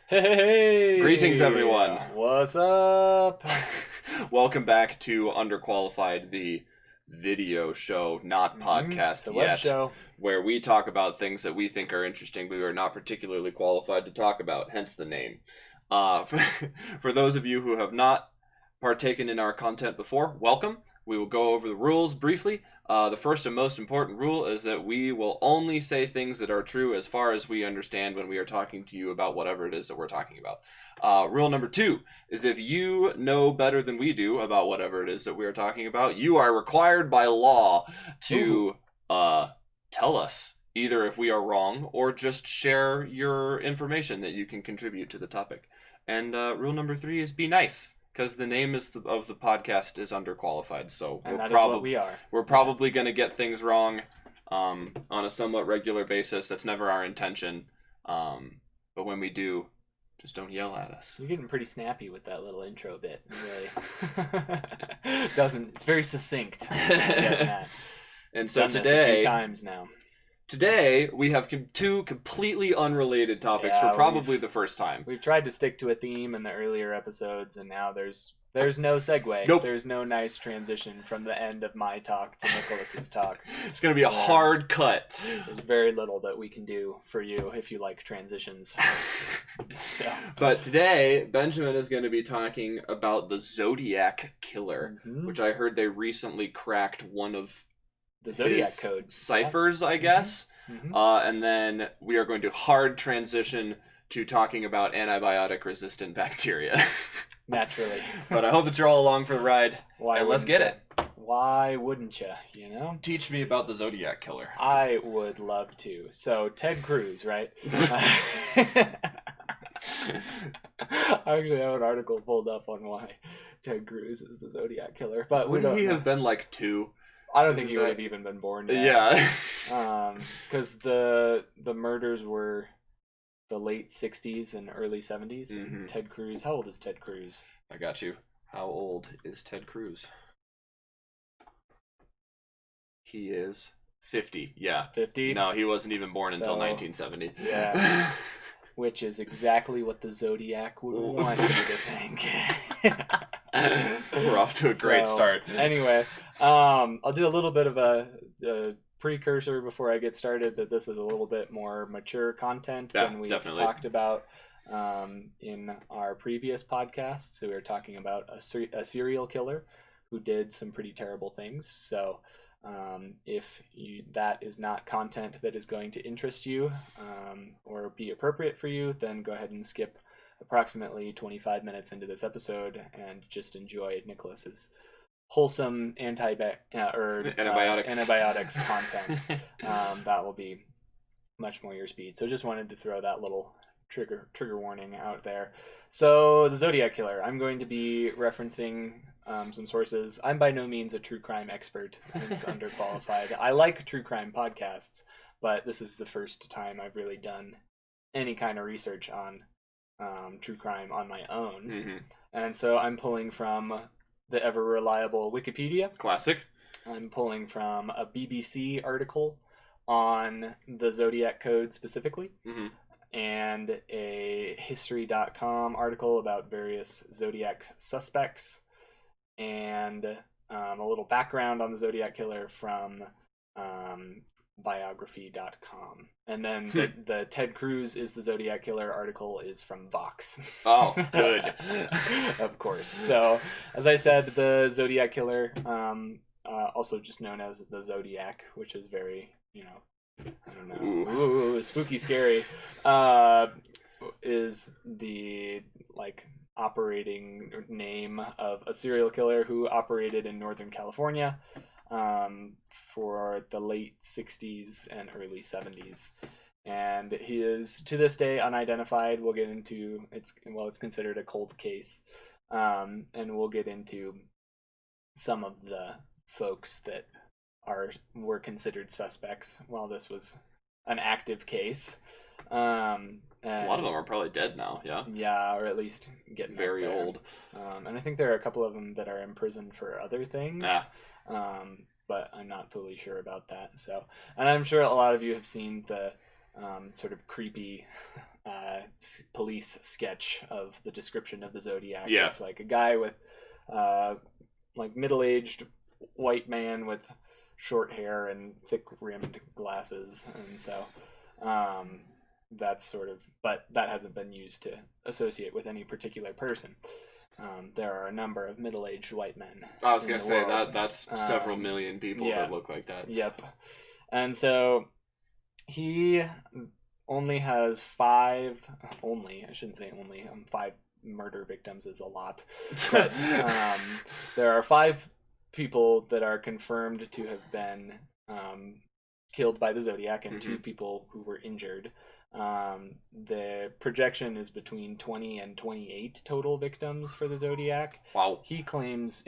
Hey! Greetings, everyone. What's up? Welcome back to Underqualified, the video show, not podcast It's the yet, web show. where we talk about things that we think are interesting, but we are not particularly qualified to talk about, hence the name. For those of you who have not partaken in our content before, welcome. We will go over the rules briefly. The first and most important rule is that we will only say things that are true as far as we understand when we are talking to you about whatever it is that we're talking about. Rule number 2 is if you know better than we do about whatever it is that we are talking about, you are required by law to tell us either if we are wrong or just share your information that you can contribute to the topic. And rule number 3 is be nice. Because the name of the podcast is Underqualified, so we're probably going to get things wrong on a somewhat regular basis. That's never our intention, but when we do, just don't yell at us. You're getting pretty snappy with that little intro bit, really. It's very succinct. And so Done this a few today, times now. Today we have two completely unrelated topics for probably the first time. We've tried to stick to a theme in the earlier episodes, and now there's no segue. Nope. There's no nice transition from the end of my talk to Nicholas's talk. It's going to be a hard cut. There's very little that we can do for you if you like transitions. But today, Benjamin is going to be talking about the Zodiac killer, which I heard they recently cracked one of the Zodiac code ciphers, I guess. And then we are going to hard transition to talking about antibiotic resistant bacteria. Naturally. But I hope that you're all along for the ride. Let's get it. Why wouldn't you, Teach me about the Zodiac killer. I would love to. So, Ted Cruz, right? I actually have an article pulled up on why Ted Cruz is the Zodiac killer. But wouldn't he have been like 2? I don't think he would have even been born yet. Yeah. Because the murders were the late 60s and early 70s. And Ted Cruz, how old is Ted Cruz? I got you. How old is Ted Cruz? He is 50. Yeah. 50? No, he wasn't even born until 1970. Yeah. Which is exactly what the Zodiac would want you to think. We're off to a great start. Anyway, I'll do a little bit of a precursor before I get started that this is a little bit more mature content than we've talked about in our previous podcasts. So we were talking about a serial killer who did some pretty terrible things. So if that is not content that is going to interest you or be appropriate for you, then go ahead and skip approximately 25 minutes into this episode and just enjoy Nicholas's wholesome antibiotics content. That will be much more your speed. So just wanted to throw that little trigger warning out there. So the Zodiac killer, I'm going to be referencing some sources. I'm by no means a true crime expert. It's underqualified. I like true crime podcasts, but this is the first time I've really done any kind of research on true crime on my own. And so I'm pulling from the ever reliable Wikipedia. Classic. I'm pulling from a BBC article on the Zodiac code specifically, and a history.com article about various Zodiac suspects, and a little background on the Zodiac killer from biography.com. And then the Ted Cruz is the Zodiac killer article is from Vox. Oh, good. Of course. So, as I said, the Zodiac killer, also just known as the Zodiac, which is very, I don't know, ooh, spooky, scary, is the, operating name of a serial killer who operated in Northern California for the late 60s and early 70s. And he is, to this day, unidentified. We'll get into, it's considered a cold case. And we'll get into some of the folks that were considered suspects while this was an active case. A lot of them are probably dead now, yeah? Yeah, or at least getting very old. And I think there are a couple of them that are imprisoned for other things. But I'm not totally sure about that. So, and I'm sure a lot of you have seen the sort of creepy police sketch of the description of the Zodiac. Yeah. It's like a guy with like middle-aged white man with short hair and thick rimmed glasses, and so that's sort of, but that hasn't been used to associate with any particular person. There are a number of middle-aged white men. I was gonna say that's several million people that look like that. Yep. And so he only has five murder victims is a lot, but there are 5 people that are confirmed to have been killed by the Zodiac, and 2 people who were injured. The projection is between 20 and 28 total victims for the Zodiac. Wow. He claims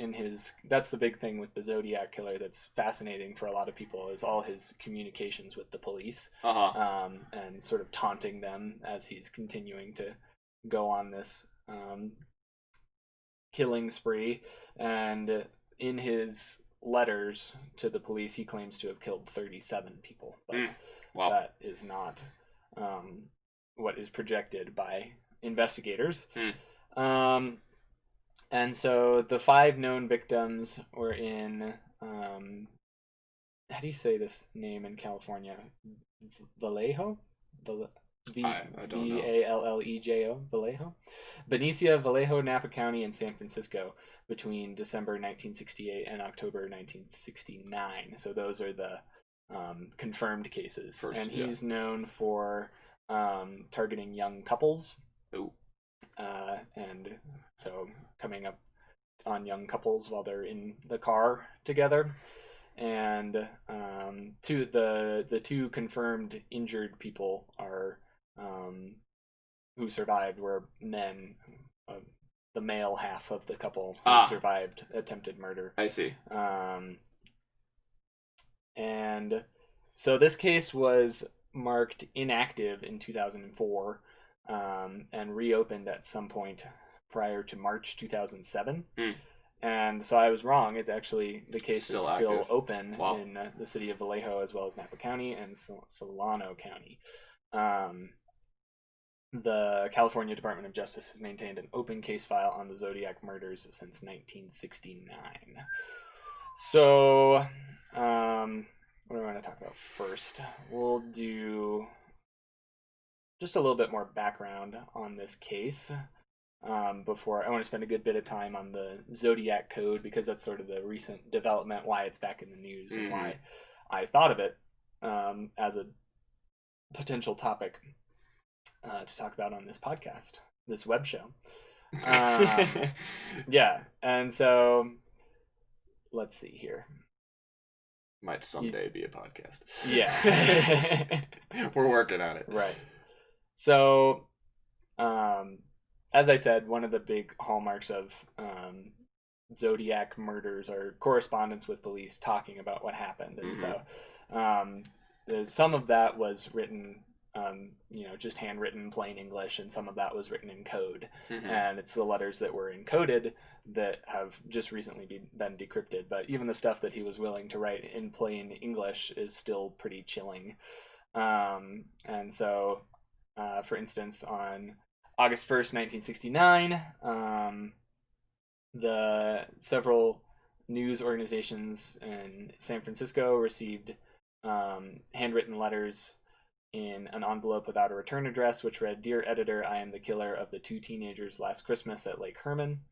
that's the big thing with the Zodiac killer that's fascinating for a lot of people, is all his communications with the police, and sort of taunting them as he's continuing to go on this killing spree. And in his letters to the police, he claims to have killed 37 people, but that is not what is projected by investigators. And so the 5 known victims were in how do you say this name in California? Vallejo? I don't know. Vallejo? Vallejo? Benicia, Vallejo, Napa County, and San Francisco between December 1968 and October 1969. So those are the confirmed cases. He's known for targeting young couples. And so coming up on young couples while they're in the car together. And the 2 confirmed injured people are who survived were men. The male half of the couple who survived attempted murder. I see. And so this case was marked inactive in 2004, and reopened at some point prior to March 2007. And so I was wrong. It's actually, the case is still open in the city of Vallejo, as well as Napa County and Solano County. The California Department of Justice has maintained an open case file on the Zodiac murders since 1969. So, what do I want to talk about first? We'll do just a little bit more background on this case. Before I want to spend a good bit of time on the Zodiac code, because that's sort of the recent development, why it's back in the news, and why I thought of it as a potential topic to talk about on this podcast, this web show. Yeah, and so let's see here. Might someday be a podcast. Yeah. We're working on it. Right. So, as I said, one of the big hallmarks of Zodiac murders are correspondence with police talking about what happened. And so some of that was written, just handwritten, plain English, and some of that was written in code. And it's the letters that were encoded that have just recently been decrypted. But even the stuff that he was willing to write in plain English is still pretty chilling. And so, for instance, on August 1st, 1969, the several news organizations in San Francisco received handwritten letters in an envelope without a return address, which read, "Dear editor, I am the killer of the 2 teenagers last Christmas at Lake Herman."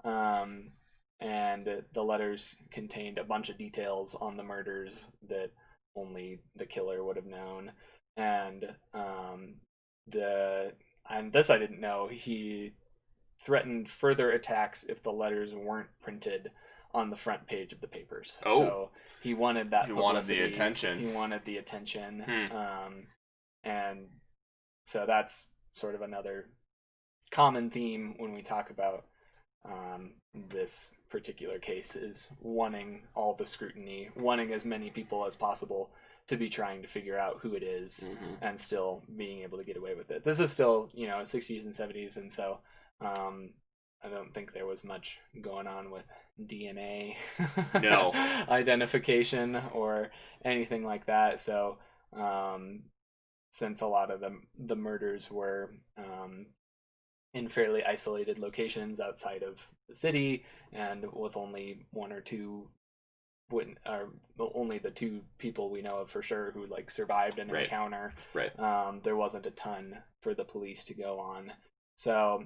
And the letters contained a bunch of details on the murders that only the killer would have known. And this I didn't know, he threatened further attacks if the letters weren't printed on the front page of the papers. So he wanted that publicity. Wanted the attention. He wanted the attention. And so that's sort of another common theme when we talk about this particular case, is wanting all the scrutiny, wanting as many people as possible to be trying to figure out who it is, and still being able to get away with it. This is still, 60s and 70s, and so I don't think there was much going on with DNA identification or anything like that. So since a lot of the murders were in fairly isolated locations outside of the city, and with only one or two only the two people we know of for sure who like survived an encounter. Right. There wasn't a ton for the police to go on. So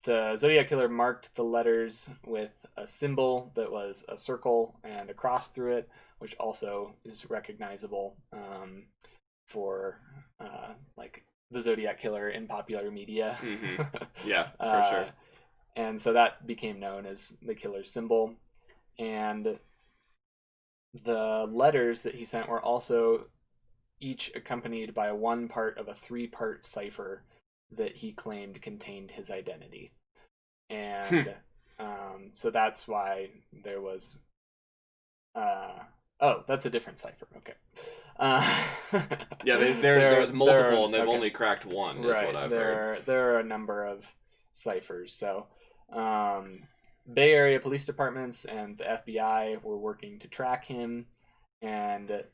the Zodiac killer marked the letters with a symbol that was a circle and a cross through it, which also is recognizable for like the Zodiac killer in popular media. Mm-hmm. Yeah, for sure. And so that became known as the killer's symbol. And the letters that he sent were also each accompanied by one part of a 3-part cipher that he claimed contained his identity. And so that's why there was that's a different cipher. Okay. Yeah, there's multiple, and they've only cracked one, is what I've heard. There are a number of ciphers. So Bay Area police departments and the FBI were working to track him, and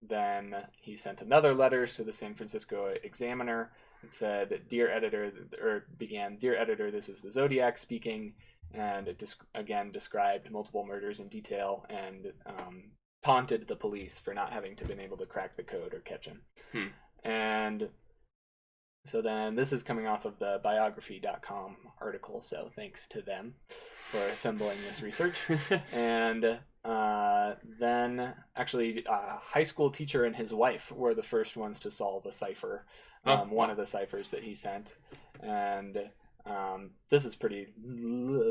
then he sent another letter to the San Francisco Examiner. It said, "Dear editor," or began, "Dear editor, this is the Zodiac speaking," and it again described multiple murders in detail and taunted the police for not having been able to crack the code or catch him. And so then this is coming off of the biography.com article, so thanks to them for assembling this research. And then actually a high school teacher and his wife were the first ones to solve a cipher, one of the ciphers that he sent. And this is pretty,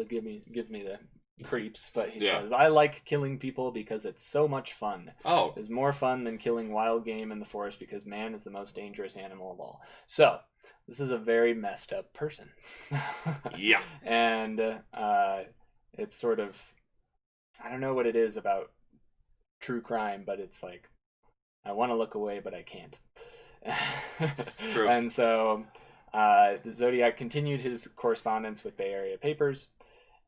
give me the creeps, but he says, "I like killing people because it's so much fun. It's more fun than killing wild game in the forest because man is the most dangerous animal of all." So this is a very messed up person. Yeah. And it's sort of, I don't know what it is about true crime, but it's like I want to look away but I can't. True. And so Zodiac continued his correspondence with Bay Area papers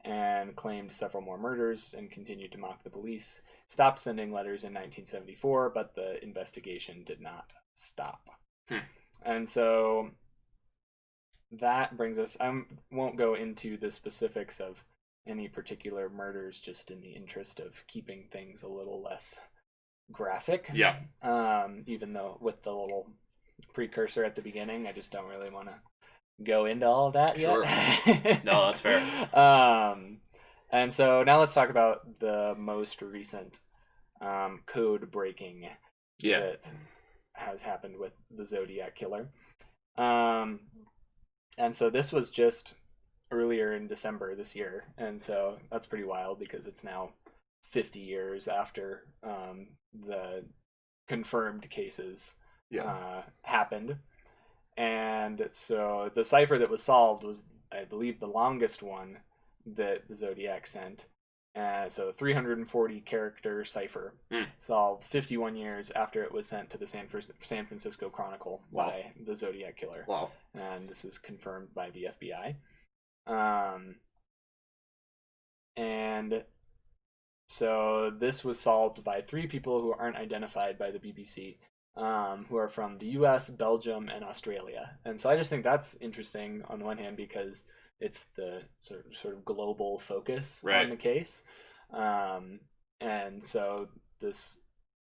and claimed several more murders and continued to mock the police. Stopped sending letters in 1974, but the investigation did not stop. And so that brings us, I won't go into the specifics of any particular murders, just in the interest of keeping things a little less graphic. Yeah. Even though with the little precursor at the beginning, I just don't really want to go into all of that yet. No, that's fair. And so now let's talk about the most recent code breaking that has happened with the Zodiac killer. And so this was just earlier in December this year, and so that's pretty wild because it's now 50 years after the confirmed cases happened. And so the cipher that was solved was, I believe, the longest one that the Zodiac sent. So 340 character cipher solved 51 years after it was sent to the San Francisco Chronicle by the Zodiac killer. Wow. And this is confirmed by the FBI. And so this was solved by 3 people who aren't identified by the BBC, who are from the US, Belgium, and Australia. And so I just think that's interesting on the one hand because it's the sort of global focus on the case. And so this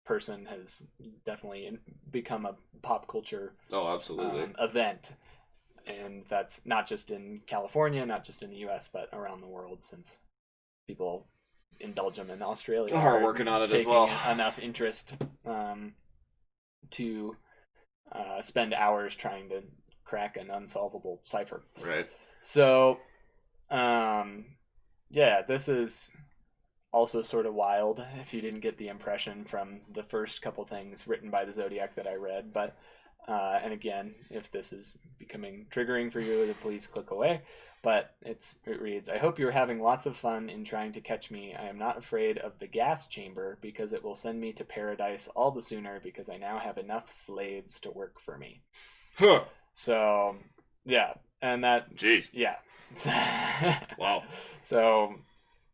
person has definitely become a pop culture event. And that's not just in California, not just in the US, but around the world, since people in Belgium and Australia are working on it as well. Enough interest to spend hours trying to crack an unsolvable cipher. Right. So, this is also sort of wild if you didn't get the impression from the first couple things written by the Zodiac that I read. But, and again, if this is becoming triggering for you, then please click away. But it reads, "I hope you're having lots of fun in trying to catch me. I am not afraid of the gas chamber because it will send me to paradise all the sooner because I now have enough slaves to work for me." Huh. So, yeah. And that... Jeez. Yeah. Wow. So,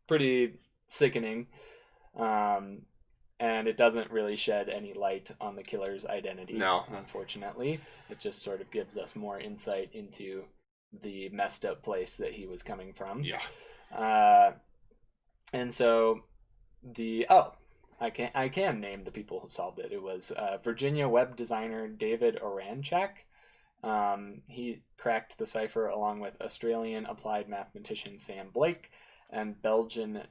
pretty sickening. And it doesn't really shed any light on the killer's identity. No. Unfortunately. It just sort of gives us more insight into the messed up place that he was coming from. Yeah. And so I can name the people who solved it. It was Virginia web designer David Oranchak. He cracked the cipher along with Australian applied mathematician Sam Blake and Belgian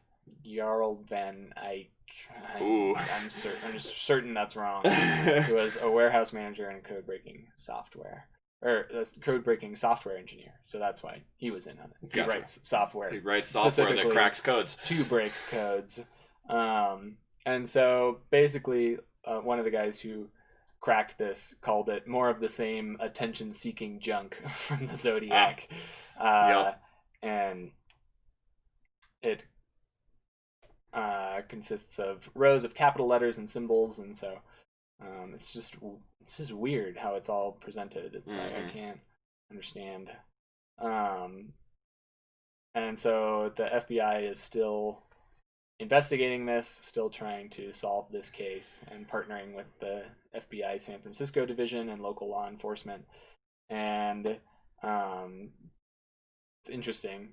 Jarl van Eyck. I'm certain that's wrong. He was a warehouse manager and code-breaking software. Or a code-breaking software engineer. So that's why he was in on it. He writes software. He writes software that cracks codes. To break codes. And so basically, one of the guys who cracked this called it more of the same attention-seeking junk from the Zodiac. And it consists of rows of capital letters and symbols, and so it's just weird how it's all presented. It's like I can't understand. And so the FBI is still investigating this, still trying to solve this case, and partnering with the FBI San Francisco division and local law enforcement. And it's interesting.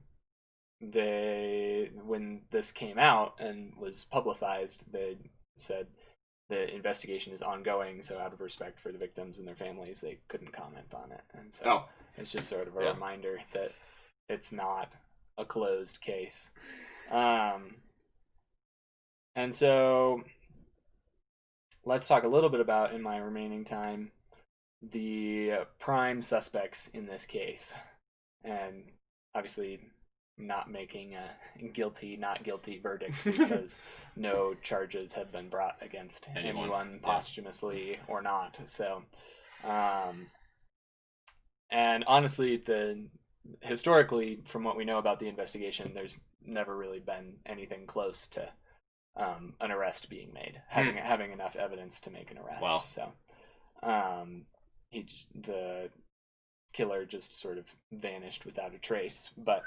When this came out and was publicized, they said the investigation is ongoing, so out of respect for the victims and their families, they couldn't comment on it. And so it's just sort of a reminder that it's not a closed case. And so let's talk a little bit about, in my remaining time, the prime suspects in this case. And obviously not making a guilty, not guilty verdict because no charges have been brought against anyone posthumously or not. So, and honestly, historically, from what we know about the investigation, there's never really been anything close to an arrest being made, having enough evidence to make an arrest. Wow. So, the killer just sort of vanished without a trace. But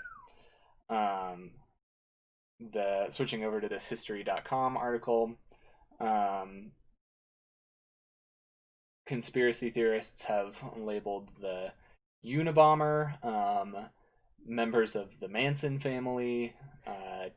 switching over to this history.com article, conspiracy theorists have labeled the Unabomber members of the Manson family,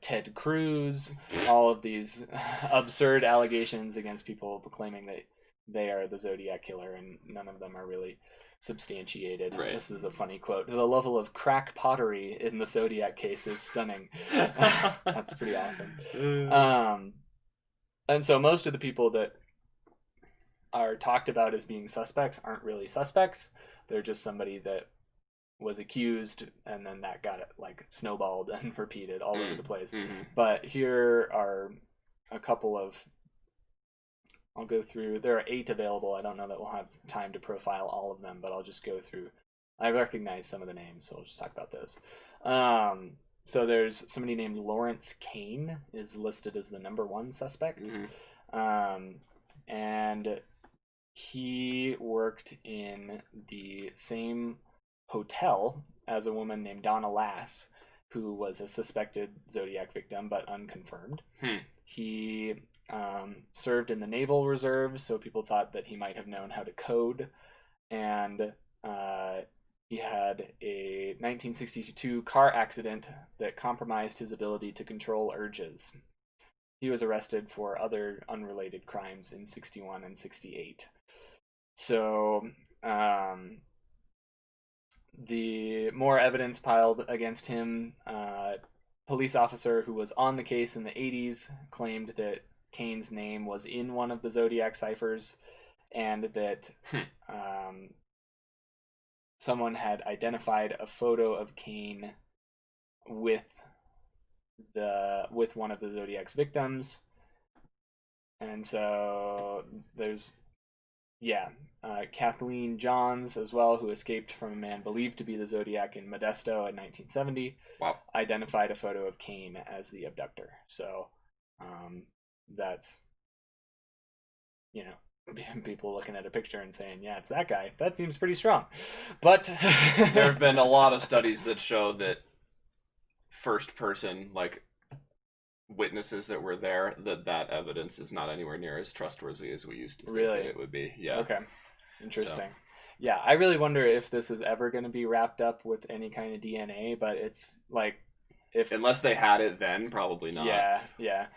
Ted Cruz, all of these absurd allegations against people claiming that they are the Zodiac killer, and none of them are really substantiated. Right. This is a funny quote. The level of crack pottery in the Zodiac case is stunning. That's pretty awesome. And so most of the people that are talked about as being suspects aren't really suspects. They're just somebody that was accused, and then that got snowballed and repeated all over the place. But here are a couple of, I'll go through, there are 8 available. I don't know that we'll have time to profile all of them, but I'll just go through. I recognize some of the names, so we'll just talk about those. So there's somebody named Lawrence Kane is listed as the number 1 suspect. And he worked in the same hotel as a woman named Donna Lass, who was a suspected Zodiac victim but unconfirmed. He served in the Naval Reserve, so people thought that he might have known how to code. And he had a 1962 car accident that compromised his ability to control urges. He was arrested for other unrelated crimes in 61 and 68. So the more evidence piled against him. Police officer who was on the case in the 80s claimed that Kane's name was in one of the Zodiac ciphers, and that someone had identified a photo of Kane with one of the Zodiac's victims. And so there's Kathleen Johns as well, who escaped from a man believed to be the Zodiac in Modesto in 1970. Wow. Identified a photo of Kane as the abductor. So that's, people looking at a picture and saying, yeah, it's that guy. That seems pretty strong. But there have been a lot of studies that show that first person, witnesses that were there, that evidence is not anywhere near as trustworthy as we used to think Really? that it would be. Yeah. Okay. Interesting. So. Yeah, I really wonder if this is ever going to be wrapped up with any kind of DNA, but it's like unless they had it then, probably not. Yeah.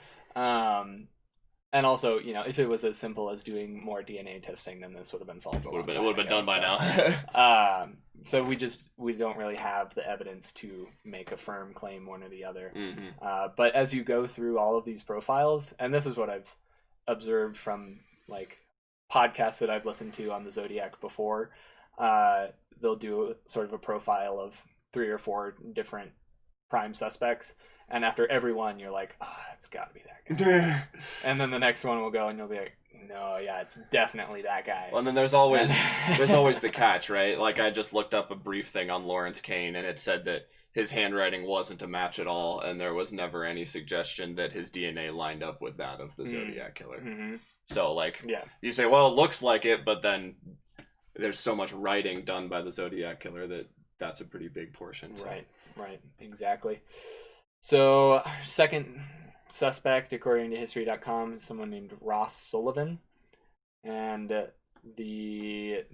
And also, if it was as simple as doing more DNA testing, then this would have been solved. It would have been done by now. So we don't really have the evidence to make a firm claim one or the other. Mm-hmm. But as you go through all of these profiles, and this is what I've observed from like podcasts that I've listened to on the Zodiac before, they'll do sort of a profile of 3 or 4 different prime suspects. And after every one, you're like, it's got to be that guy. And then the next one will go, and you'll be like, no, yeah, it's definitely that guy. Well, and then there's always the catch, right? Like, I just looked up a brief thing on Lawrence Kane, and it said that his handwriting wasn't a match at all, and there was never any suggestion that his DNA lined up with that of the Zodiac killer. Mm-hmm. So, like, you say, well, it looks like it, but then there's so much writing done by the Zodiac killer that's a pretty big portion. So. Right, exactly. So, our second suspect, according to History.com, is someone named Ross Sullivan. And he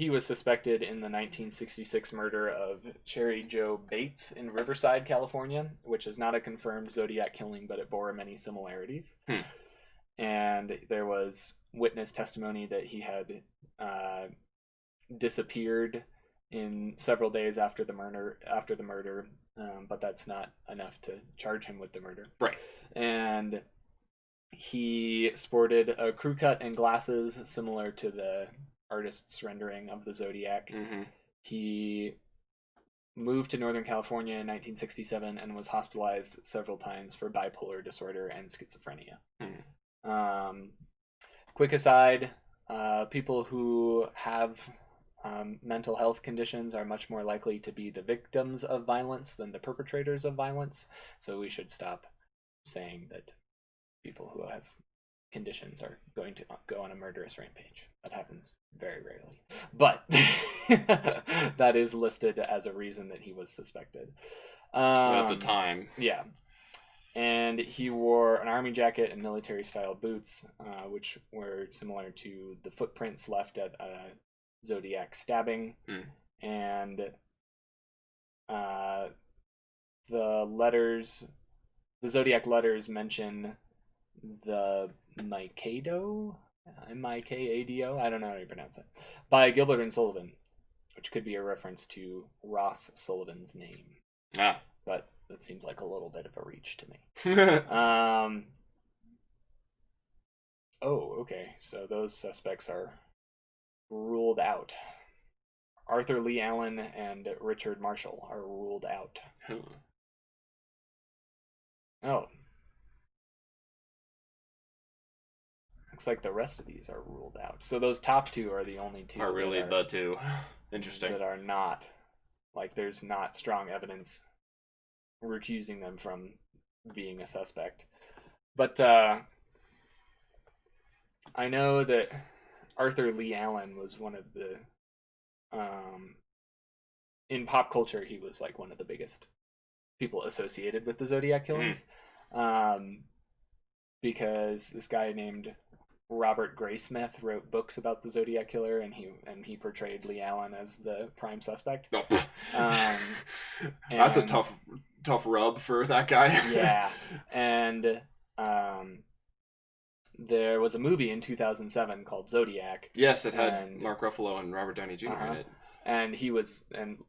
was suspected in the 1966 murder of Cherry Joe Bates in Riverside, California, which is not a confirmed Zodiac killing, but it bore many similarities. And there was witness testimony that he had disappeared in several days after the murder, but that's not enough to charge him with the murder. Right. And he sported a crew cut and glasses similar to the artist's rendering of the Zodiac. Mm-hmm. He moved to Northern California in 1967 and was hospitalized several times for bipolar disorder and schizophrenia. Quick aside, people who have mental health conditions are much more likely to be the victims of violence than the perpetrators of violence. So we should stop saying that people who have conditions are going to go on a murderous rampage. That happens very rarely. But that is listed as a reason that he was suspected. At the time. Yeah. And he wore an army jacket and military-style boots, which were similar to the footprints left at Zodiac stabbing. And the Zodiac letters mention the Mikado, Mikado, I don't know how you pronounce it, by Gilbert and Sullivan, which could be a reference to Ross Sullivan's name. But that seems like a little bit of a reach to me. Okay, so those suspects are ruled out. Arthur Lee Allen and Richard Marshall are ruled out. Looks like the rest of these are ruled out. So those top 2 are the only 2. Are really the 2. Interesting. That are not, like, there's not strong evidence recusing them from being a suspect. But I know that Arthur Lee Allen was one of the in pop culture, he was like one of the biggest people associated with the Zodiac killings. Because this guy named Robert Graysmith wrote books about the Zodiac killer, and he portrayed Lee Allen as the prime suspect. That's a tough rub for that guy. Yeah. And there was a movie in 2007 called Zodiac. Yes, it had Mark Ruffalo and Robert Downey Jr. in it. And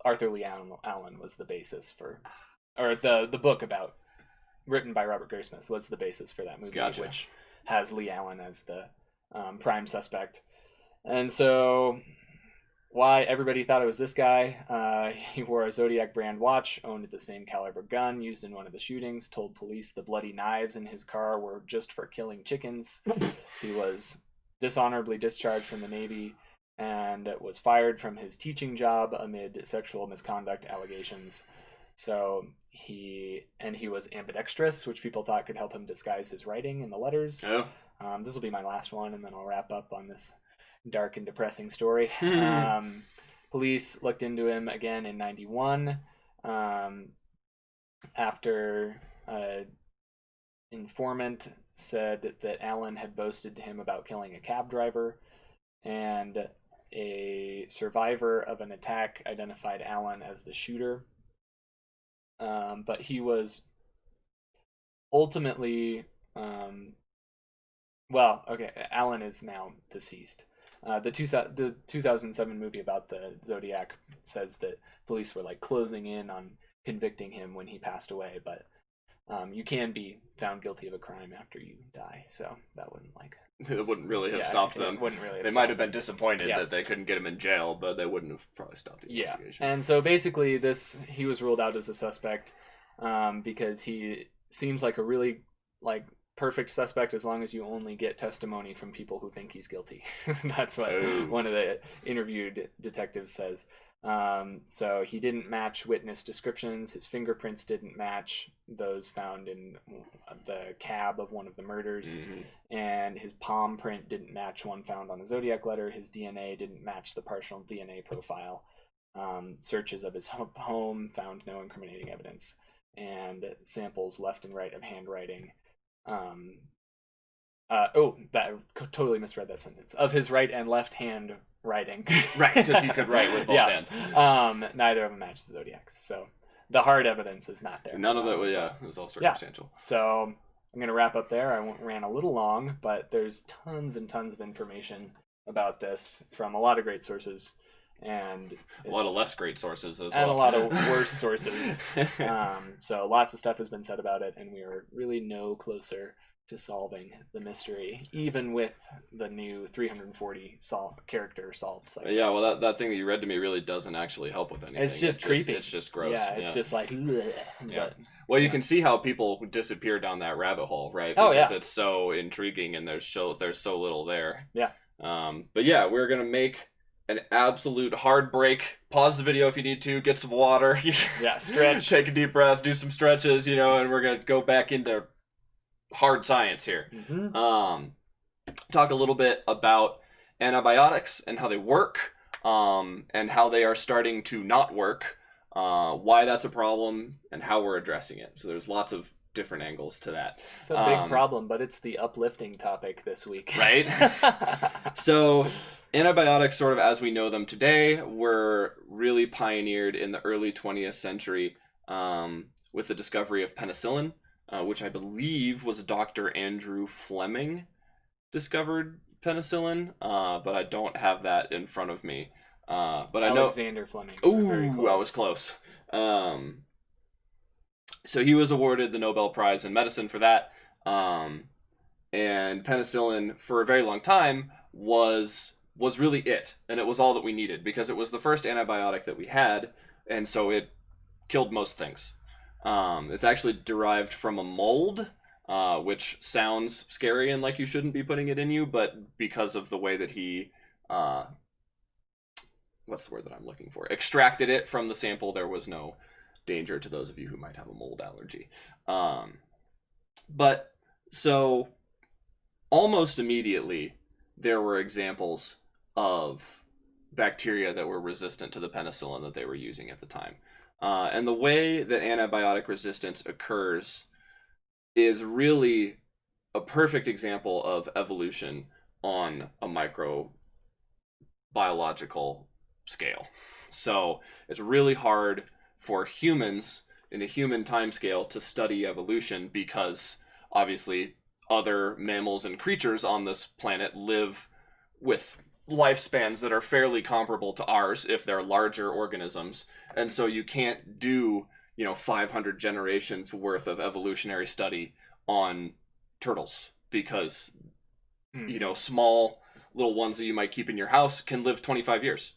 Arthur Lee Allen was the basis for, or the book written by Robert Graysmith was the basis for that movie, Gotcha. Which has Lee Allen as the prime suspect. And so why everybody thought it was this guy, he wore a Zodiac brand watch, owned the same caliber gun used in one of the shootings, told police the bloody knives in his car were just for killing chickens. He was dishonorably discharged from the Navy and was fired from his teaching job amid sexual misconduct allegations. So he was ambidextrous, which people thought could help him disguise his writing in the letters. This will be my last one, and then I'll wrap up on this dark and depressing story. Police looked into him again in 91 after informant said that Allen had boasted to him about killing a cab driver, and a survivor of an attack identified Allen as the shooter. But he was ultimately, Allen is now deceased. The 2007 movie about the Zodiac says that police were like closing in on convicting him when he passed away, but you can be found guilty of a crime after you die, so that wouldn't it wouldn't really have stopped them. Wouldn't really. They might have been disappointed that they couldn't get him in jail, but they wouldn't have probably stopped the investigation. And so basically, he was ruled out as a suspect because he seems like a really perfect suspect as long as you only get testimony from people who think he's guilty. That's what one of the interviewed detectives says. So he didn't match witness descriptions. His fingerprints didn't match those found in the cab of one of the murders. And his palm print didn't match one found on the Zodiac letter. His DNA didn't match the partial DNA profile. Searches of his home found no incriminating evidence, and samples left and right of handwriting. Totally misread that sentence. Of his right and left hand writing. Right, because he could write with both hands. Neither of them matched the Zodiac's, so the hard evidence is not there. None of it, it was all circumstantial. So I'm going to wrap up there. I ran a little long, but there's tons and tons of information about this from a lot of great sources. And a lot of less great sources as well. And a lot of worse sources. So lots of stuff has been said about it, and we are really no closer to solving the mystery, even with the new 340 character solved cycle. Yeah, well, that thing that you read to me really doesn't actually help with anything. It's just creepy. It's just gross. Yeah, it's just like... Well, you can see how people disappear down that rabbit hole, right? Because it's so intriguing, and there's so little there. Yeah. But yeah, we're going to make an absolute hard break. Pause the video if you need to, get some water. Stretch. Take a deep breath, do some stretches, and we're going to go back into hard science here. Talk a little bit about antibiotics and how they work, and how they are starting to not work, why that's a problem, and how we're addressing it. So there's lots of different angles to that. It's a big problem, but it's the uplifting topic this week. Right? So antibiotics, sort of as we know them today, were really pioneered in the early 20th century with the discovery of penicillin, which I believe was Dr. Andrew Fleming discovered penicillin, but I don't have that in front of me. But I know Alexander Fleming. Ooh, I was close. So he was awarded the Nobel Prize in Medicine for that. And penicillin, for a very long time, was really it. And it was all that we needed, because it was the first antibiotic that we had, and so it killed most things. It's actually derived from a mold, which sounds scary and like you shouldn't be putting it in you, but because of the way that he, what's the word that I'm looking for? Extracted it from the sample, there was no danger to those of you who might have a mold allergy. But so almost immediately there were examples of bacteria that were resistant to the penicillin that they were using at the time. And the way that antibiotic resistance occurs is really a perfect example of evolution on a microbiological scale. So it's really hard for humans in a human timescale to study evolution, because obviously other mammals and creatures on this planet live with lifespans that are fairly comparable to ours if they're larger organisms, and so you can't do 500 generations worth of evolutionary study on turtles, because small little ones that you might keep in your house can live 25 years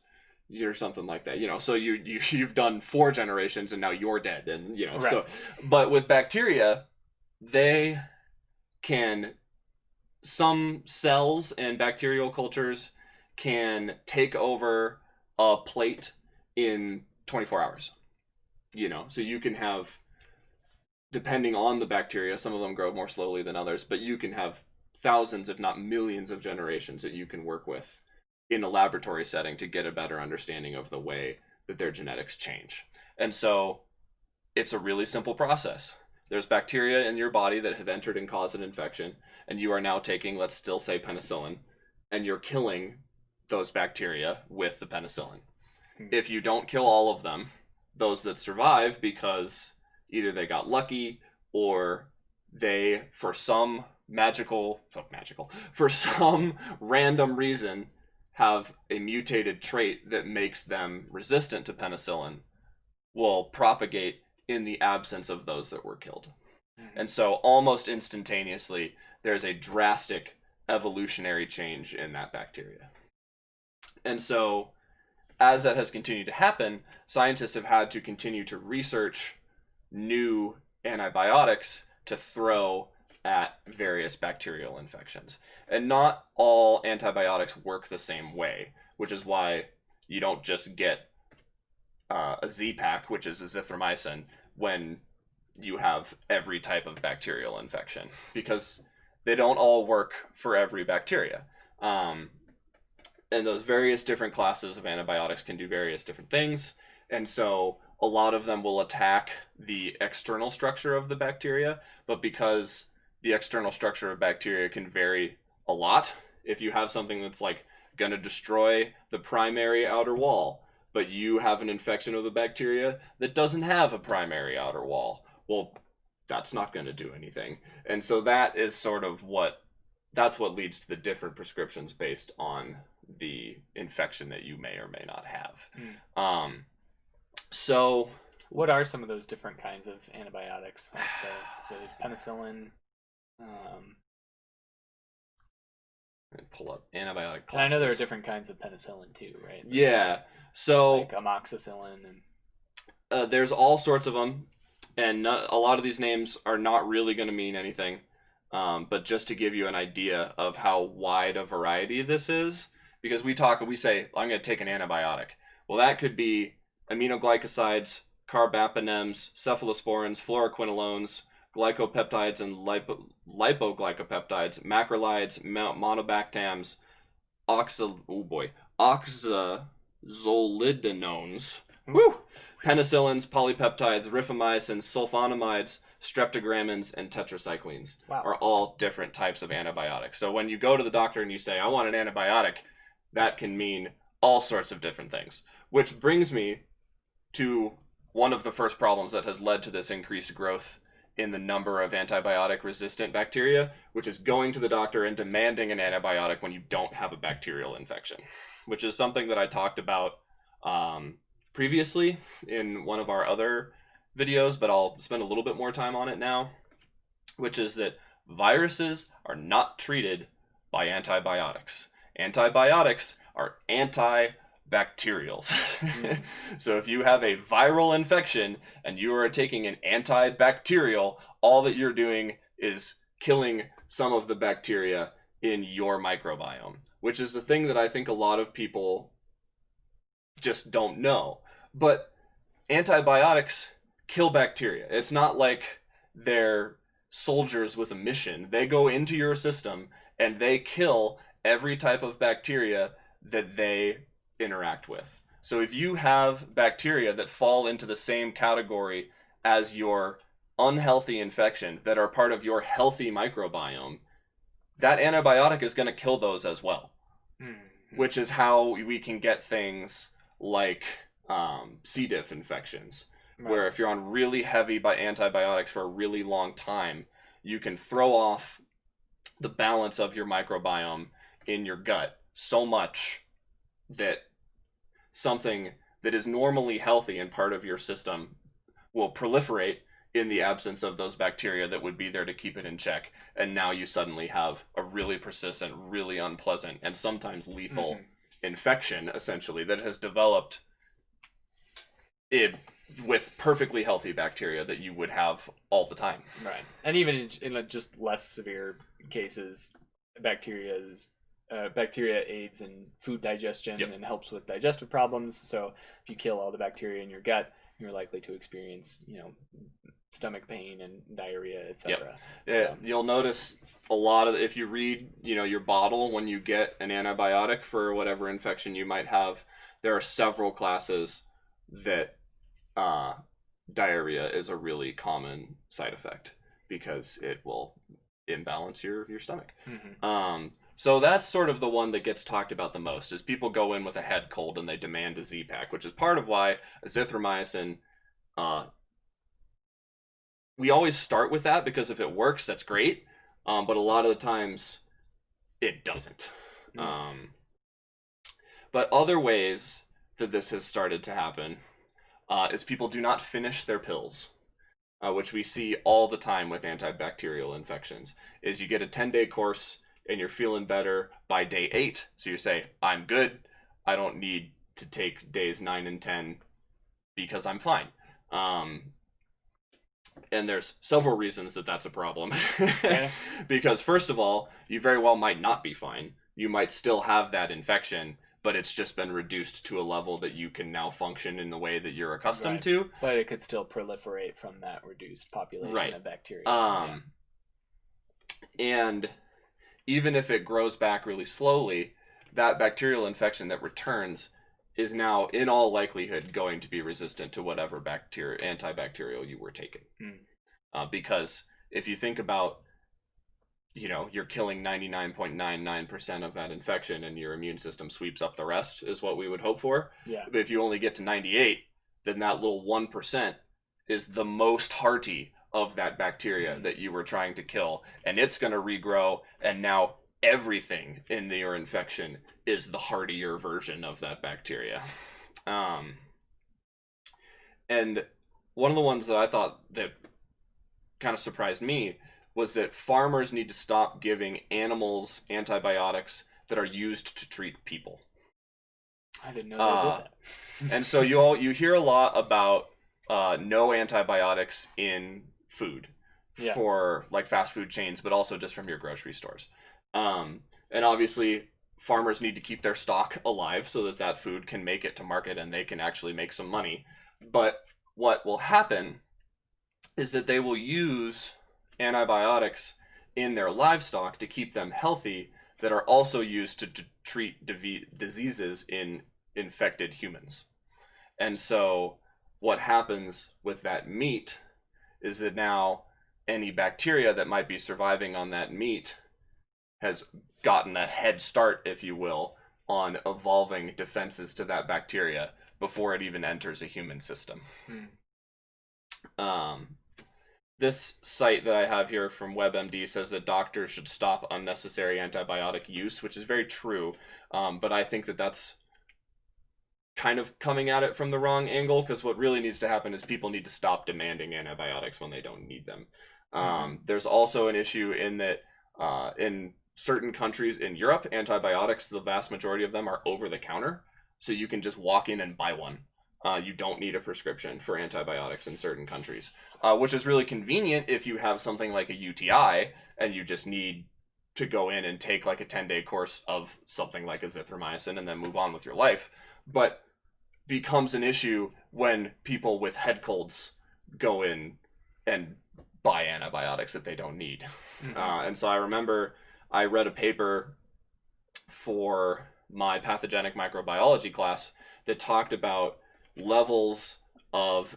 or something like that, so you've done 4 generations and now you're dead, and right. So but with bacteria, some cells and bacterial cultures can take over a plate in 24 hours. So you can have, depending on the bacteria, some of them grow more slowly than others, but you can have thousands, if not millions, of generations that you can work with in a laboratory setting to get a better understanding of the way that their genetics change. And so it's a really simple process. there's bacteria in your body that have entered and caused an infection, and you are now taking, let's still say, penicillin, and you're killing those bacteria with the penicillin. If you don't kill all of them, those that survive because either they got lucky or they, for some for some random reason, have a mutated trait that makes them resistant to penicillin, will propagate in the absence of those that were killed. And so almost instantaneously, there's a drastic evolutionary change in that bacteria. And so as that has continued to happen, scientists have had to continue to research new antibiotics to throw at various bacterial infections. And not all antibiotics work the same way, which is why you don't just get a Z-Pak, which is azithromycin, when you have every type of bacterial infection, because they don't all work for every bacteria. And those various different classes of antibiotics can do various different things. And so a lot of them will attack the external structure of the bacteria, but because the external structure of bacteria can vary a lot, if you have something that's like going to destroy the primary outer wall, but you have an infection of a bacteria that doesn't have a primary outer wall, well, that's not going to do anything. And so that is sort of that's what leads to the different prescriptions based on the infection that you may or may not have. So what are some of those different kinds of antibiotics? Like the penicillin. Pull up antibiotic classes. And I know there are different kinds of penicillin too, right? Yeah. So like amoxicillin and there's all sorts of them, and a lot of these names are not really going to mean anything. But just to give you an idea of how wide a variety this is, because we say, I'm going to take an antibiotic. Well, that could be aminoglycosides, carbapenems, cephalosporins, fluoroquinolones, glycopeptides and lipoglycopeptides, macrolides, monobactams, oxazolidinones, penicillins, polypeptides, rifamycins, sulfonamides, streptogramins, and tetracyclines are all different types of antibiotics. So when you go to the doctor and you say, I want an antibiotic, that can mean all sorts of different things. Which brings me to one of the first problems that has led to this increased growth in the number of antibiotic-resistant bacteria, which is going to the doctor and demanding an antibiotic when you don't have a bacterial infection, which is something that I talked about previously in one of our other videos, but I'll spend a little bit more time on it now, which is that viruses are not treated by antibiotics. Antibiotics are antibacterials. So if you have a viral infection and you are taking an antibacterial, all that you're doing is killing some of the bacteria in your microbiome, which is the thing that I think a lot of people just don't know. But antibiotics kill bacteria. It's not like they're soldiers with a mission. They go into your system and they kill every type of bacteria that they interact with. So if you have bacteria that fall into the same category as your unhealthy infection that are part of your healthy microbiome, that antibiotic is going to kill those as well. Which is how we can get things like C. diff infections, where if you're on really heavy antibiotics for a really long time, you can throw off the balance of your microbiome in your gut so much that something that is normally healthy and part of your system will proliferate in the absence of those bacteria that would be there to keep it in check. And now you suddenly have a really persistent, really unpleasant, and sometimes lethal infection, essentially, that has developed with perfectly healthy bacteria that you would have all the time. Right. And even in just less severe cases, bacteria aids in food digestion and helps with digestive problems. So if you kill all the bacteria in your gut, you're likely to experience, stomach pain and diarrhea, etc. So. You'll notice a lot of, if you read, your bottle when you get an antibiotic for whatever infection you might have, there are several classes that diarrhea is a really common side effect because it will imbalance your stomach. So that's sort of the one that gets talked about the most, is people go in with a head cold and they demand a Z-Pak, which is part of why azithromycin, we always start with that, because if it works, that's great. But a lot of the times it doesn't. But other ways that this has started to happen is people do not finish their pills, which we see all the time with antibacterial infections. Is you get a 10-day course and you're feeling better by day 8. So you say, I'm good. I don't need to take days 9 and 10 because I'm fine. And there's several reasons that that's a problem. Because first of all, you very well might not be fine. You might still have that infection, but it's just been reduced to a level that you can now function in the way that you're accustomed to. But it could still proliferate from that reduced population of bacteria. And even if it grows back really slowly, that bacterial infection that returns is now in all likelihood going to be resistant to whatever antibacterial you were taking. Because if you think about, you're killing 99.99% of that infection and your immune system sweeps up the rest, is what we would hope for. But if you only get to 98, then that little 1% is the most hearty of that bacteria that you were trying to kill, and it's going to regrow, and now everything in your infection is the heartier version of that bacteria. And one of the ones that I thought that kind of surprised me was that farmers need to stop giving animals antibiotics that are used to treat people. I didn't know they did that. And so you hear a lot about no antibiotics in food for like fast food chains, but also just from your grocery stores. And obviously farmers need to keep their stock alive so that that food can make it to market and they can actually make some money. But what will happen is that they will use antibiotics in their livestock to keep them healthy that are also used to treat diseases in infected humans. And so what happens with that meat is that now any bacteria that might be surviving on that meat has gotten a head start, if you will, on evolving defenses to that bacteria before it even enters a human system. This site that I have here from WebMD says that doctors should stop unnecessary antibiotic use, which is very true. But I think that that's kind of coming at it from the wrong angle, because what really needs to happen is people need to stop demanding antibiotics when they don't need them. There's also an issue in that in certain countries in Europe, antibiotics, the vast majority of them are over the counter. So you can just walk in and buy one. You don't need a prescription for antibiotics in certain countries, which is really convenient if you have something like a UTI and you just need to go in and take like a 10-day course of something like azithromycin and then move on with your life. But becomes an issue when people with head colds go in and buy antibiotics that they don't need. And so I remember I read a paper for my pathogenic microbiology class that talked about levels of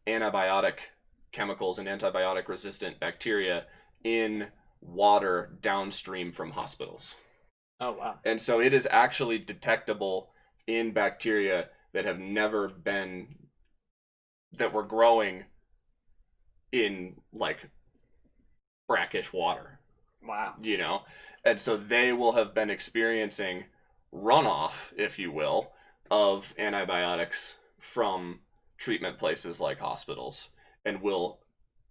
antibiotic chemicals and antibiotic resistant bacteria in water downstream from hospitals. Oh, wow. And so it is actually detectable in bacteria that have never been, that were growing in like brackish water. Wow. And so they will have been experiencing runoff, if you will, of antibiotics from treatment places like hospitals, and will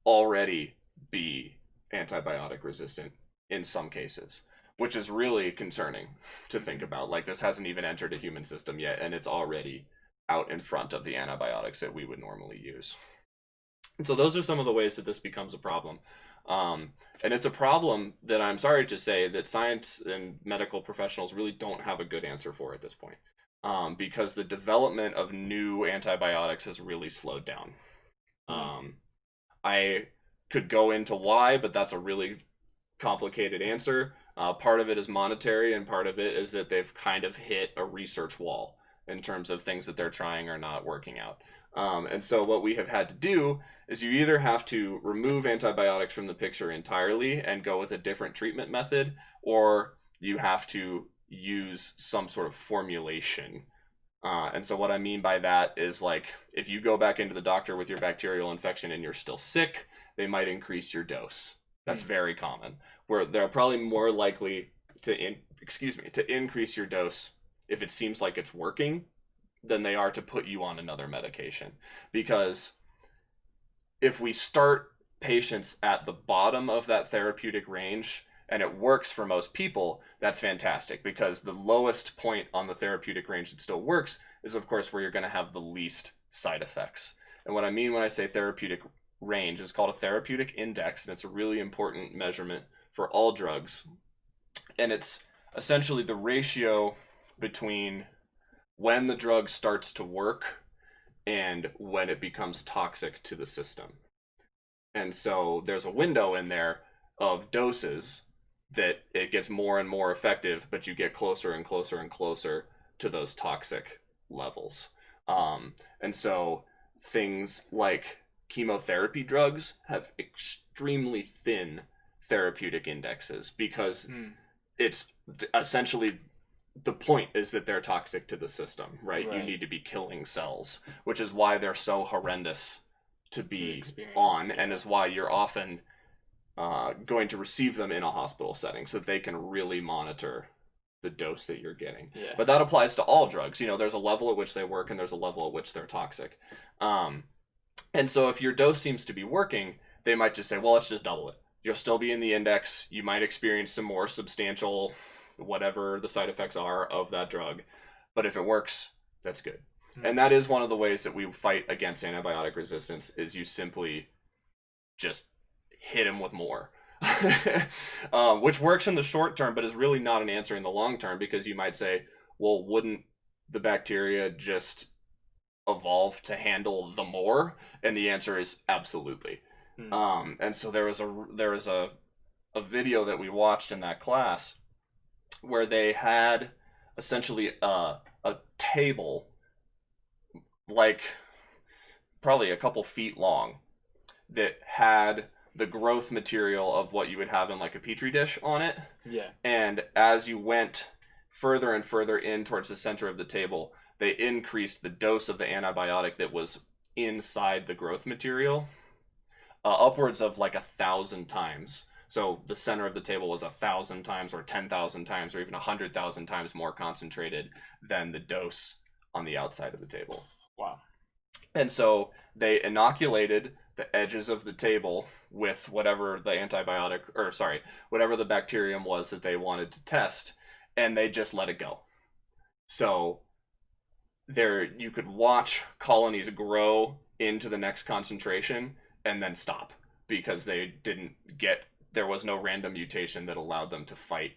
already be antibiotic resistant in some cases, which is really concerning to think about. Like, this hasn't even entered a human system yet, and it's already out in front of the antibiotics that we would normally use. And so those are some of the ways that this becomes a problem. And it's a problem that I'm sorry to say that science and medical professionals really don't have a good answer for at this point. Because the development of new antibiotics has really slowed down. I could go into why, but that's a really complicated answer. Part of it is monetary, and part of it is that they've kind of hit a research wall in terms of things that they're trying are not working out. And so what we have had to do is you either have to remove antibiotics from the picture entirely and go with a different treatment method, or you have to use some sort of formulation. And so what I mean by that is, like, if you go back into the doctor with your bacterial infection and you're still sick, they might increase your dose. That's very common. Where they're probably more likely to increase your dose if it seems like it's working than they are to put you on another medication. Because if we start patients at the bottom of that therapeutic range and it works for most people, that's fantastic, because the lowest point on the therapeutic range that still works is, of course, where you're going to have the least side effects. And what I mean when I say therapeutic range is called a therapeutic index, and it's a really important measurement for all drugs. And it's essentially the ratio between when the drug starts to work and when it becomes toxic to the system. And so there's a window in there of doses that it gets more and more effective, but you get closer and closer and closer to those toxic levels. And so things like chemotherapy drugs have extremely thin therapeutic indexes, because it's essentially, the point is that they're toxic to the system, right? You need to be killing cells, which is why they're so horrendous to be on, and is why you're often going to receive them in a hospital setting so that they can really monitor the dose that you're getting. But that applies to all drugs. You know, there's a level at which they work and there's a level at which they're toxic. And so if your dose seems to be working, they might just say, well, let's just double it. You'll still be in the index. You might experience some more substantial, whatever the side effects are of that drug. But if it works, that's good. And that is one of the ways that we fight against antibiotic resistance, is you simply just hit them with more. Which works in the short term, but is really not an answer in the long term, because you might say, well, wouldn't the bacteria just evolve to handle the more? And the answer is absolutely. And so there was a video that we watched in that class where they had essentially a table, like probably a couple feet long, that had the growth material of what you would have in like a petri dish on it. And as you went further and further in towards the center of the table, they increased the dose of the antibiotic that was inside the growth material upwards of like 1,000 times. So the center of the table was 1,000 times or 10,000 times or even 100,000 times more concentrated than the dose on the outside of the table. Wow. And so they inoculated the edges of the table with whatever the whatever the bacterium was that they wanted to test, and they just let it go. So there, you could watch colonies grow into the next concentration and then stop, because there was no random mutation that allowed them to fight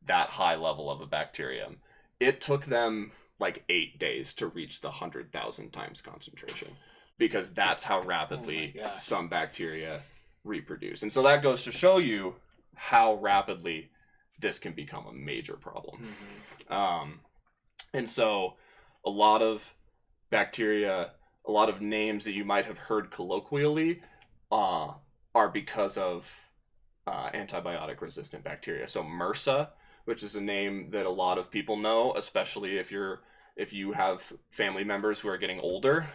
that high level of a bacterium. It took them like 8 days to reach the 100,000 times concentration, because that's how rapidly some bacteria reproduce. And so that goes to show you how rapidly this can become a major problem. And so a lot of bacteria, a lot of names that you might have heard colloquially are because of antibiotic resistant bacteria. So MRSA, which is a name that a lot of people know, especially if you have family members who are getting older.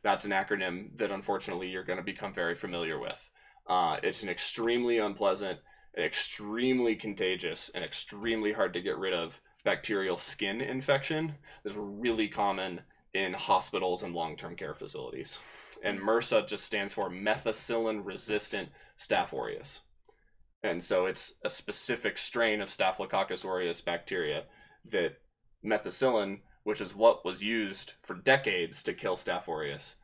That's an acronym that unfortunately you're going to become very familiar with. It's an extremely unpleasant, extremely contagious, and extremely hard to get rid of bacterial skin infection. It's really common in hospitals and long-term care facilities. And MRSA just stands for methicillin-resistant Staph aureus. And so it's a specific strain of Staphylococcus aureus bacteria that methicillin, which is what was used for decades to kill Staph aureus,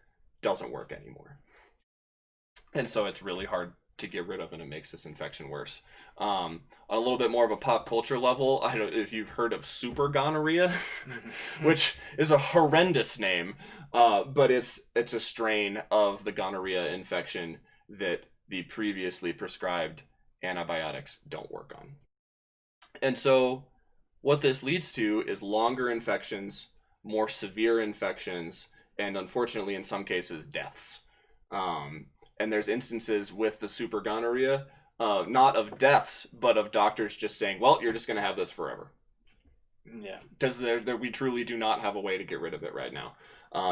doesn't work anymore. And so it's really hard to get rid of, and it makes this infection worse. On a little bit more of a pop culture level, I don't know if you've heard of super gonorrhea, which is a horrendous name, but it's a strain of the gonorrhea infection that the previously prescribed antibiotics don't work on. And so what this leads to is longer infections, more severe infections, and unfortunately in some cases deaths. And there's instances with the super gonorrhea, not of deaths, but of doctors just saying, well, you're just going to have this forever. Yeah. Because we truly do not have a way to get rid of it right now.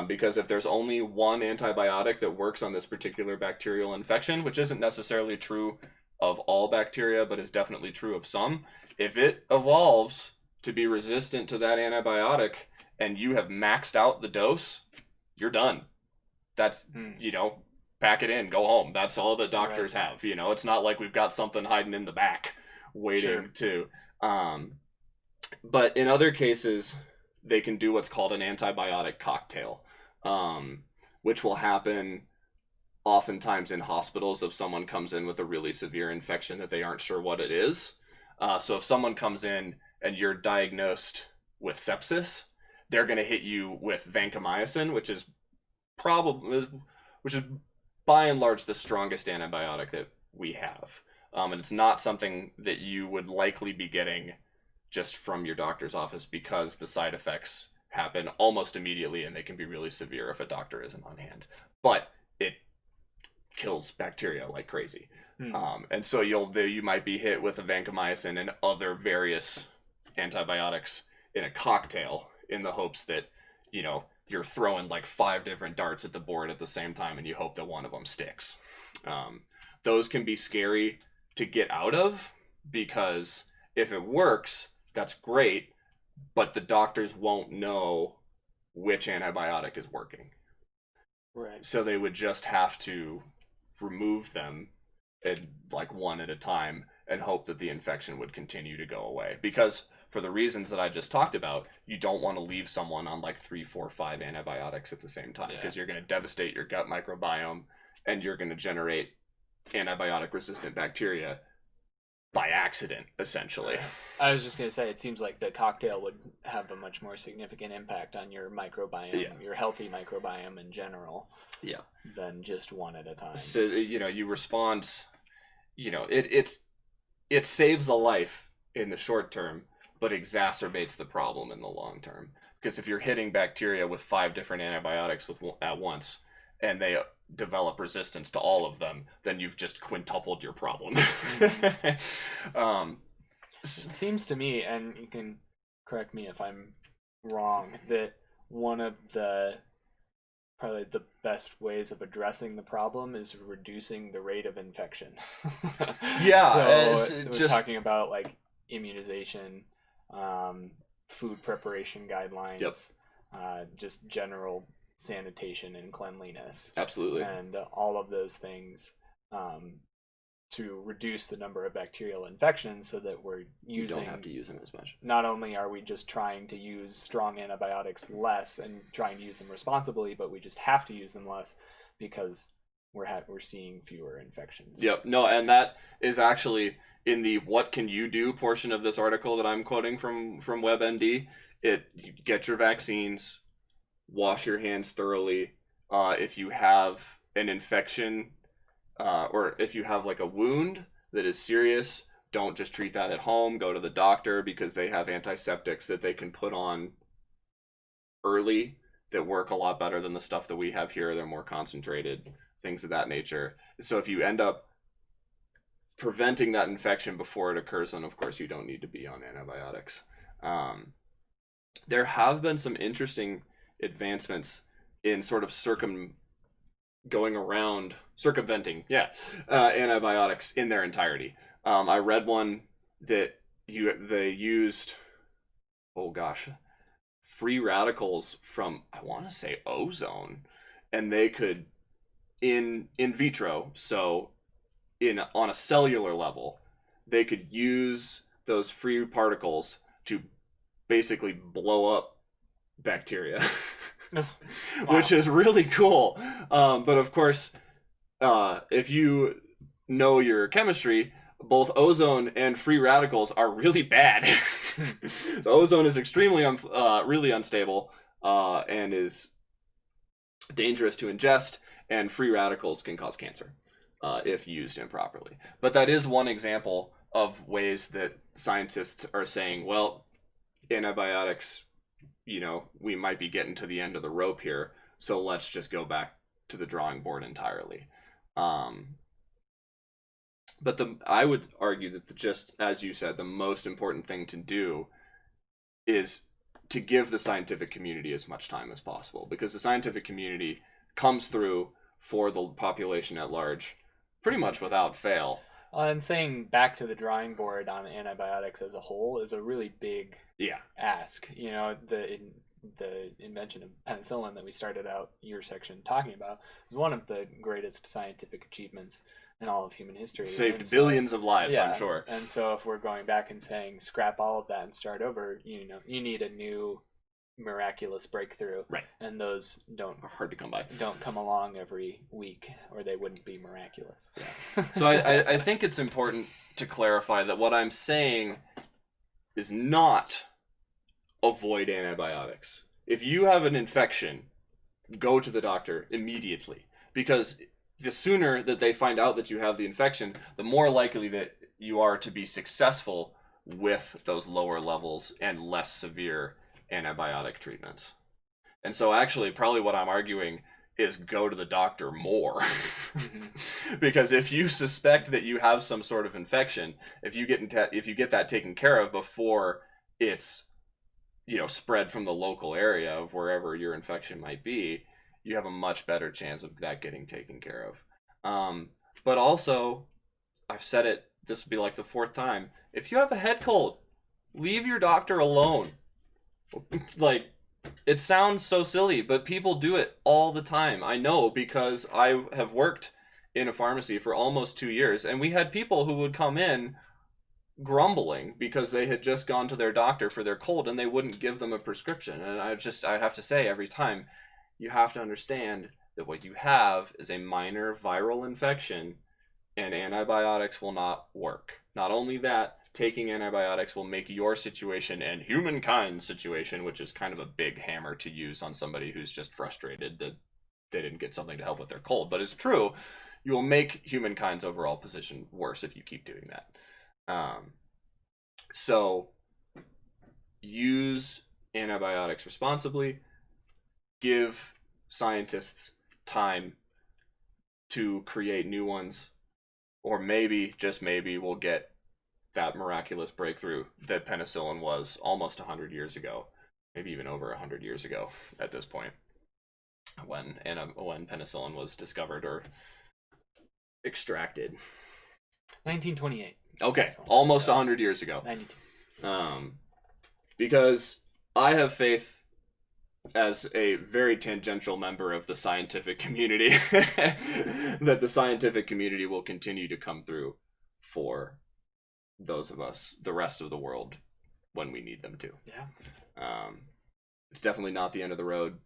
Because if there's only one antibiotic that works on this particular bacterial infection, which isn't necessarily true of all bacteria, but is definitely true of some, if it evolves to be resistant to that antibiotic and you have maxed out the dose, you're done. That's, pack it in, go home. That's all that doctors have. It's not like we've got something hiding in the back waiting to. But in other cases, they can do what's called an antibiotic cocktail, which will happen oftentimes in hospitals if someone comes in with a really severe infection that they aren't sure what it is. So if someone comes in and you're diagnosed with sepsis, they're going to hit you with vancomycin, which is by and large the strongest antibiotic that we have. And it's not something that you would likely be getting just from your doctor's office because the side effects happen almost immediately and they can be really severe if a doctor isn't on hand. But it kills bacteria like crazy. And so you might be hit with a vancomycin and other various antibiotics in a cocktail in the hopes that, you're throwing like 5 different darts at the board at the same time and you hope that one of them sticks. Those can be scary to get out of because if it works, that's great, but the doctors won't know which antibiotic is working. Right. So they would just have to remove them like one at a time and hope that the infection would continue to go away. Because for the reasons that I just talked about, you don't want to leave someone on like 3, 4, 5 antibiotics at the same time because you're going to devastate your gut microbiome and you're going to generate antibiotic-resistant bacteria by accident, essentially. I was just going to say, it seems like the cocktail would have a much more significant impact on your microbiome, your healthy microbiome in general, than just one at a time. So, you respond, it saves a life in the short term, but exacerbates the problem in the long term. Because if you're hitting bacteria with 5 different antibiotics at once, and they develop resistance to all of them, then you've just quintupled your problem. It seems to me, and you can correct me if I'm wrong, that one of probably the best ways of addressing the problem is reducing the rate of infection. So we're talking about like immunization, food preparation guidelines, just general sanitation and cleanliness. Absolutely. And all of those things to reduce the number of bacterial infections so that you don't have to use them as much. Not only are we just trying to use strong antibiotics less and trying to use them responsibly, but we just have to use them less because we're seeing fewer infections. Yep. No, and that is actually in the what can you do portion of this article that I'm quoting from WebMD. You get your vaccines, wash your hands thoroughly. If you have an infection or if you have like a wound that is serious, don't just treat that at home. Go to the doctor because they have antiseptics that they can put on early that work a lot better than the stuff that we have here. They're more concentrated, things of that nature. So if you end up preventing that infection before it occurs, then of course you don't need to be on antibiotics. There have been some interesting advancements in sort of circumventing antibiotics in their entirety. I read one that they used free radicals from, I want to say, ozone, and they could in vitro, so on a cellular level, they could use those free particles to basically blow up bacteria. Wow. Which is really cool. But of course, if you know your chemistry, both ozone and free radicals are really bad. The ozone is extremely really unstable and is dangerous to ingest, and free radicals can cause cancer if used improperly. But that is one example of ways that scientists are saying, well, antibiotics, we might be getting to the end of the rope here. So let's just go back to the drawing board entirely. But I would argue that just as you said, the most important thing to do is to give the scientific community as much time as possible, because the scientific community comes through for the population at large pretty much without fail. And saying back to the drawing board on antibiotics as a whole is a really big ask. You know, the invention of penicillin that we started out your section talking about is one of the greatest scientific achievements in all of human history. Saved billions of lives, I'm sure. And so if we're going back and saying scrap all of that and start over, you need a new miraculous breakthrough. Right. And those are hard to come by. Don't come along every week, or they wouldn't be miraculous. Yeah. So I think it's important to clarify that what I'm saying is not avoid antibiotics. If you have an infection, go to the doctor immediately, because the sooner that they find out that you have the infection, the more likely that you are to be successful with those lower levels and less severe antibiotic treatments. And so actually probably what I'm arguing is go to the doctor more. Because if you suspect that you have some sort of infection, if you get that taken care of before it's spread from the local area of wherever your infection might be, you have a much better chance of that getting taken care of. But also, I've said it, this will be like the fourth time, if you have a head cold, leave your doctor alone. Like, it sounds so silly, but people do it all the time. I know, because I have worked in a pharmacy for almost 2 years, and we had people who would come in grumbling because they had just gone to their doctor for their cold and they wouldn't give them a prescription. And I'd have to say every time, you have to understand that what you have is a minor viral infection, and antibiotics will not work. Not only that, taking antibiotics will make your situation and humankind's situation, which is kind of a big hammer to use on somebody who's just frustrated that they didn't get something to help with their cold. But it's true, you will make humankind's overall position worse if you keep doing that. So use antibiotics responsibly. Give scientists time to create new ones, or maybe, just maybe, we'll get that miraculous breakthrough that penicillin was almost 100 years ago, maybe even over 100 years ago at this point, when penicillin was discovered or extracted. 1928. Okay, almost 100 years ago. 92. Because I have faith, as a very tangential member of the scientific community, that the scientific community will continue to come through for those of us, the rest of the world, when we need them to. Yeah. It's definitely not the end of the road.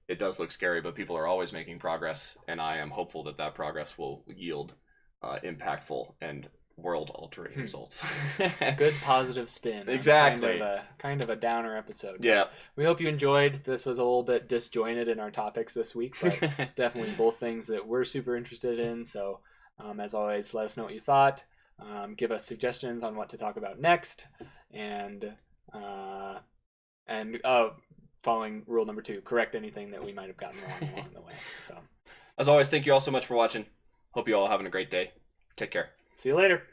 It does look scary, but people are always making progress, and I am hopeful that that progress will yield impactful and world-altering results. Good positive spin. Exactly. Kind of a downer episode. Yeah. We hope you enjoyed. This was a little bit disjointed in our topics this week, but definitely both things that we're super interested in. So, as always, let us know what you thought. Give us suggestions on what to talk about next, and following rule number 2, correct anything that we might have gotten wrong along the way. So, as always, thank you all so much for watching. Hope you all having a great day. Take care. See you later.